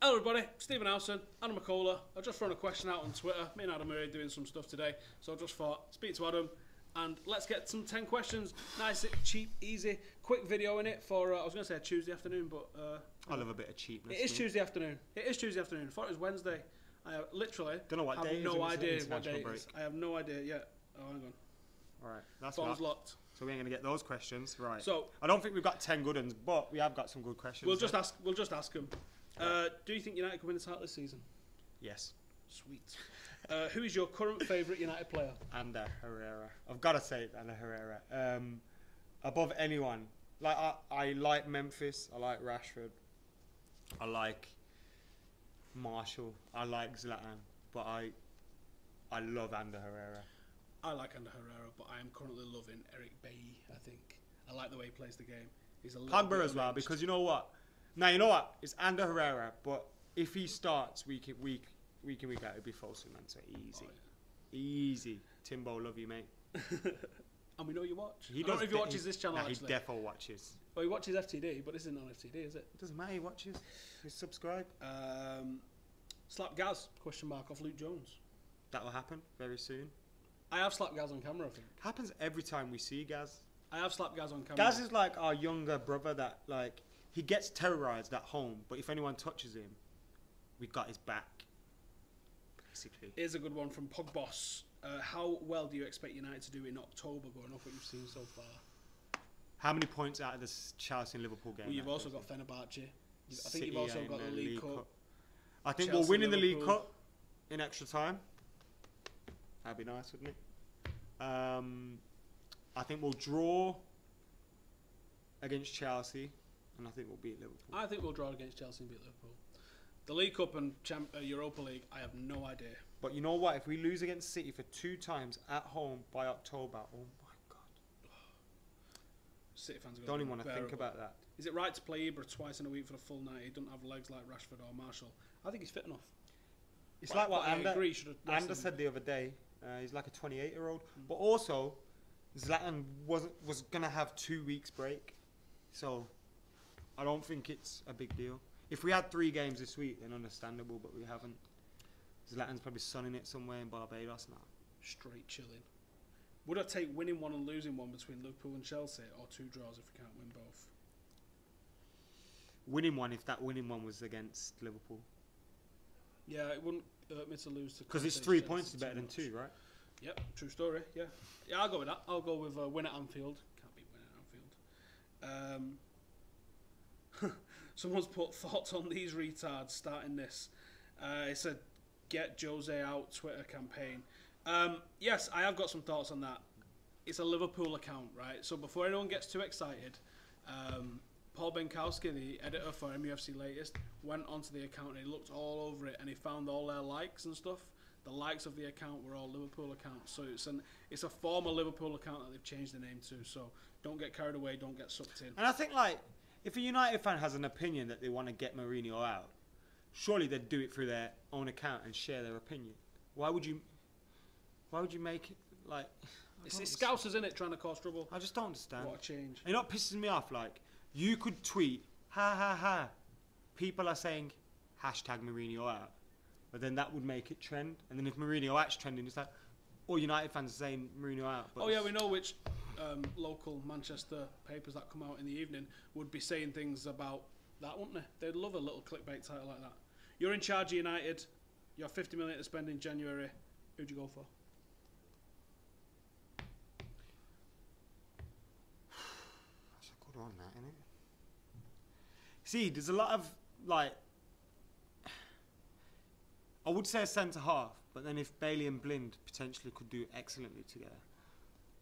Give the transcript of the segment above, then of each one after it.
Hello everybody, Stephen Howson, Adam McKola. I've just thrown a question out on Twitter. Me and Adam are doing some stuff today, so I just thought, speak to Adam and let's get some 10 questions. Nice, cheap, easy, quick video in it for, I was going to say a Tuesday afternoon, but... I love a bit of cheapness. It is Tuesday afternoon. It is Tuesday afternoon. I thought it was Wednesday. I literally don't know what day have no idea what day it break. is. I have no idea yet. Oh, hang on. Alright, that's Phone's locked. So we ain't going to get those questions. Right. So I don't think we've got 10 good ones, but we have got some good questions. We'll just ask them. Do you think United can win the title this season? Yes. Sweet. Who is your current favourite United player? Ander Herrera. I've got to say it, Ander Herrera. Above anyone. Like I like Memphis. I like Rashford. I like Marshall. I like Zlatan. But I love Ander Herrera. I like Ander Herrera, but I am currently loving Eric Bailly, I think. I like the way he plays the game. He's a little Pogba as well, because you know what? Now, you know what? It's Ander Herrera, but if he starts week in, week out, it'd be Fosun, man. So easy. Oh, yeah. Easy. Timbo, love you, mate. And we know you watch. He I don't know if he watches this channel, actually. He defo watches. Well, he watches FTD, but this isn't on FTD, is it? It doesn't matter, he watches. He subscribe. Slap Gaz, question mark, off Luke Jones. That'll happen very soon. I have slapped Gaz on camera, I think. Happens every time we see Gaz. I have slapped Gaz on camera. Gaz is like our younger brother that, like, he gets terrorised at home, but if anyone touches him, we got his back, basically. Here's a good one from Pogboss. How well do you expect United to do in October, going off what you've seen so far? How many points out of this Chelsea and Liverpool game? Well, you've also got Fenerbahce. I think you've also got the League Cup. I think Chelsea, we'll win in the League Liverpool. Cup in extra time. That'd be nice, wouldn't it? I think we'll draw against Chelsea, and I think we'll beat Liverpool. I think we'll draw against Chelsea and beat Liverpool. The League Cup and Europa League, I have no idea. But you know what? If we lose against City for 2 times at home by October, oh my God. City fans are don't even want to think about that. Is it right to play Ibra twice in a week for the full night? He doesn't have legs like Rashford or Marshall. I think he's fit enough. It's like what Ander said said the other day. He's like a 28-year-old. But also, Zlatan was going to have 2 weeks break. So, I don't think it's a big deal. If we had 3 games this week, then understandable, but we haven't. Zlatan's probably sunning it somewhere in Barbados now. Straight chilling. Would I take winning one and losing one between Liverpool and Chelsea, or 2 draws if we can't win both? Winning one if that winning one was against Liverpool. Yeah, it wouldn't hurt me to lose to... Because it's 3 points is better than 2, right? Yep, true story, yeah. Yeah, I'll go with that. I'll go with win at Anfield. Can't beat win at Anfield. Someone's put thoughts on these retards starting this. It said, get Jose out Twitter campaign. Yes, I have got some thoughts on that. It's a Liverpool account, right? So before anyone gets too excited, Paul Benkowski, the editor for MUFC Latest, went onto the account and he looked all over it and he found all their likes and stuff. The likes of the account were all Liverpool accounts. So it's a former Liverpool account that they've changed the name to. So don't get carried away, don't get sucked in. And I think, like, if a United fan has an opinion that they want to get Mourinho out, surely they'd do it through their own account and share their opinion. Why would you make it, like... It's Scousers, isn't it, trying to cause trouble? I just don't understand. What a change. You know what pisses me off? Like, you could tweet, ha ha ha. People are saying, hashtag Mourinho out. But then that would make it trend. And then if Mourinho out's trending, it's like, all United fans are saying Mourinho out. But oh yeah, we know which local Manchester papers that come out in the evening would be saying things about that, wouldn't they? They'd love a little clickbait title like that. You're in charge of United. You have 50 million to spend in January. Who'd you go for? That's a good one, that, isn't it? See, there's a lot of, like... I would say a centre-half, but then if Bailey and Blind potentially could do excellently together,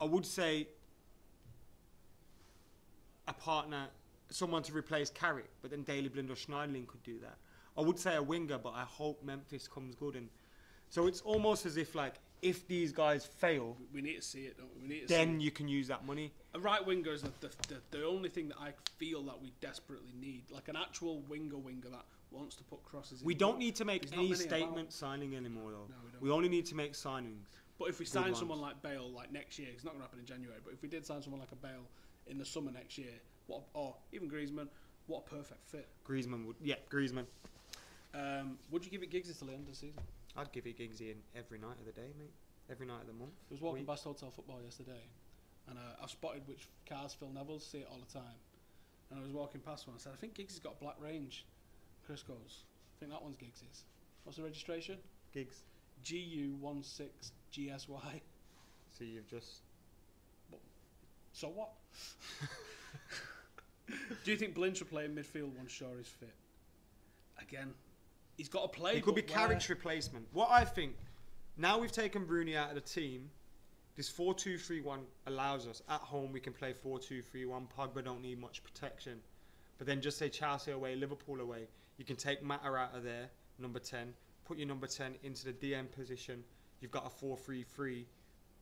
I would say a partner, someone to replace Carrick, but then Daley Blind or Schneiderlin could do that. I would say a winger, but I hope Memphis comes good. And so it's almost as if, like, if these guys fail... We need to see it, don't we? We need to then you can use that money. A right winger is the only thing that I feel that we desperately need. Like an actual winger that wants to put crosses in. We don't need to make any statement signing anymore, though. No, we don't. We only need to make signings. But if we sign someone like Bale, like next year, it's not going to happen in January, but if we did sign someone like a Bale in the summer next year, or even Griezmann, what a perfect fit. Griezmann would... Yeah, Griezmann. Would you give it Giggsy till the end of the season? I'd give it Giggsy in every night of the day, mate. Every night of the month. I was walking past Hotel Football yesterday, and I spotted which cars Phil Neville's see it all the time. And I was walking past one. I said, I think Giggsy's got a black range. Chris goes, I think that one's Giggsy's. What's the registration? Giggs. GU16GSY. So you've just... So what? Do you think Blind should play in midfield once Shaw is fit? Again, he's got to play. He could be Carrick's replacement. What I think, now we've taken Rooney out of the team, this 4-2-3-1 allows us, at home we can play 4-2-3-1, Pogba don't need much protection. But then just say Chelsea away, Liverpool away, you can take Mata out of there, number 10, put your number 10 into the DM position, you've got a 4-3-3,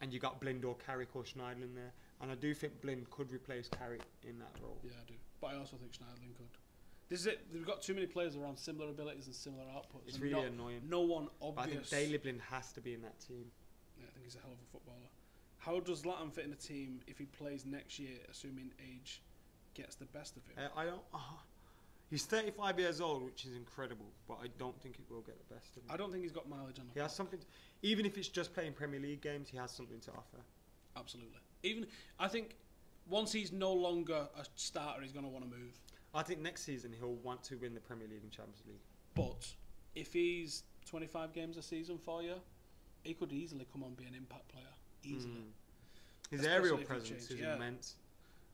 and you got Blind or Carrick or Schneiderlin there. And I do think Blind could replace Carrick in that role. Yeah, I do. But I also think Schneiderlin could. This is it. We've got too many players around similar abilities and similar outputs. It's really annoying. No one obvious. But I think Daley Blind has to be in that team. Yeah, I think he's a hell of a footballer. How does Zlatan fit in the team if he plays next year, assuming age gets the best of him? I don't... he's 35 years old, which is incredible, but I don't think it will get the best of him. I don't think he's got mileage on the He has something... even if it's just playing Premier League games, he has something to offer. Absolutely. I think once he's no longer a starter, he's going to want to move. I think next season he'll want to win the Premier League and Champions League. But if he's 25 games a season for you, he could easily come on and be an impact player. Easily. His aerial presence is immense.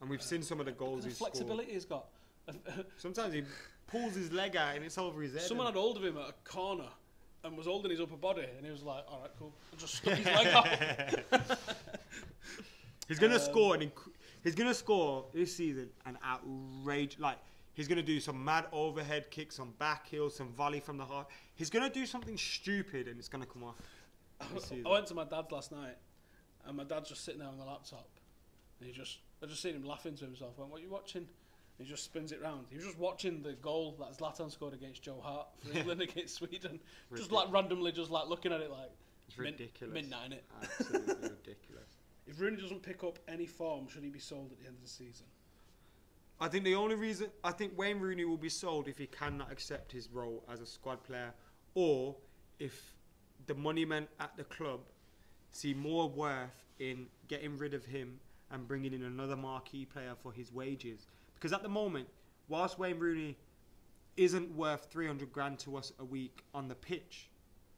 And we've seen some of the goals he's flexibility he's got. Sometimes he pulls his leg out and it's over his head. Someone had hold of him at a corner and was holding his upper body, and he was like, all right, cool. And just stuck his leg out. He's going to score he's going to score this season an outrage. Like, he's going to do some mad overhead kicks, some back heels, some volley from the heart. He's going to do something stupid and it's going to come off. I went to my dad's last night, and my dad's just sitting there on the laptop, and I just seen him laughing to himself. I went, what are you watching? And he just spins it round. He was just watching the goal that Zlatan scored against Joe Hart for England against Sweden. Just like randomly, just like looking at it like it's ridiculous. Midnight, innit? Absolutely ridiculous. If Rooney doesn't pick up any form, should he be sold at the end of the season? I think the only reason... I think Wayne Rooney will be sold if he cannot accept his role as a squad player, or if the money men at the club see more worth in getting rid of him and bringing in another marquee player for his wages. Because at the moment, whilst Wayne Rooney isn't worth 300 grand to us a week on the pitch,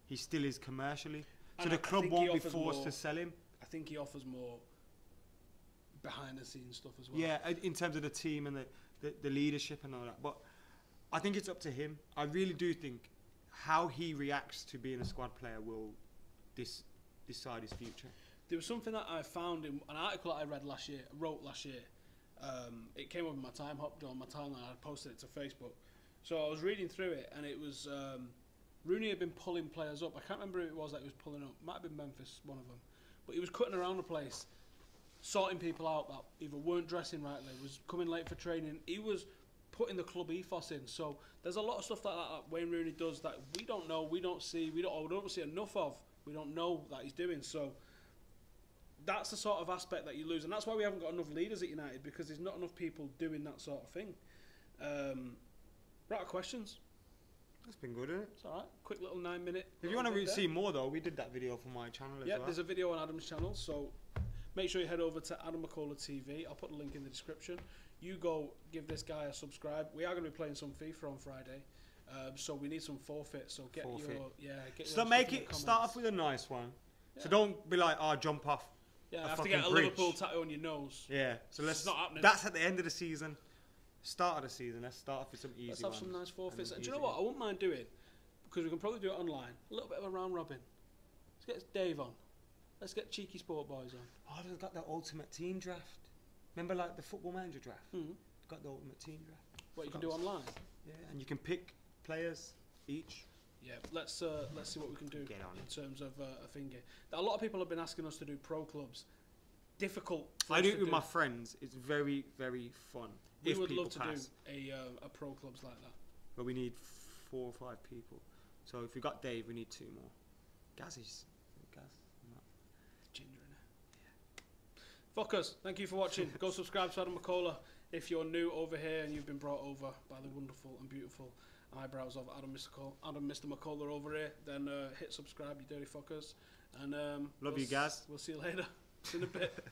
he still is commercially. So and the club won't be forced more, to sell him. I think he offers more behind the scenes stuff as well. Yeah, in terms of the team and the leadership and all that. But I think it's up to him. I really do think how he reacts to being a squad player will decide his future. There was something that I found in an article that I wrote last year. It came up in my time hopped on my timeline. I posted it to Facebook. So I was reading through it, and it was Rooney had been pulling players up. I can't remember who it was that he was pulling up. Might have been Memphis, one of them. But he was cutting around the place, sorting people out that either weren't dressing rightly, was coming late for training. He was putting the club ethos in. So there's a lot of stuff like that Wayne Rooney does that we don't know, we don't see, we don't see enough of. We don't know that he's doing. So that's the sort of aspect that you lose, and that's why we haven't got enough leaders at United, because there's not enough people doing that sort of thing. Right, questions? That's been good, isn't it? It's alright. Quick little 9-minute. If you want to see more, though, we did that video for my channel as well. Yeah, there's a video on Adam's channel, so make sure you head over to Adam McKola TV. I'll put the link in the description. You go give this guy a subscribe. We are going to be playing some FIFA on Friday, so we need some forfeits. So get start off with a nice one. Yeah. So don't be like, jump off. Yeah, I have to get a Liverpool tattoo on your nose. Yeah, so it's not happening. That's at the end of the season. Start of the season. Let's start off with some easy ones. Let's have some nice forfeits. And do you know what? I wouldn't mind doing, because we can probably do it online. A little bit of a round robin. Let's get Dave on. Let's get Cheeky Sport Boys on. Oh, they've got the ultimate team draft. Remember, like the Football Manager draft? Mm-hmm. They've got the ultimate team draft. What you can do online? Yeah, and you can pick players each. Yeah, let's see what we can do in terms of a finger. A lot of people have been asking us to do pro clubs. Difficult. I do it with my friends. It's very, very fun. We would love to do a pro clubs like that. But we need 4 or 5 people. So if we got Dave, we need 2 more. Gaz. Ginger in it. Yeah. Fuckers, thank you for watching. Go subscribe to Adam McKola if you're new over here and you've been brought over by the wonderful and beautiful eyebrows of Adam Mr. McKola over here, then hit subscribe, you dirty fuckers. And Love you guys. We'll see you later. See you in a bit.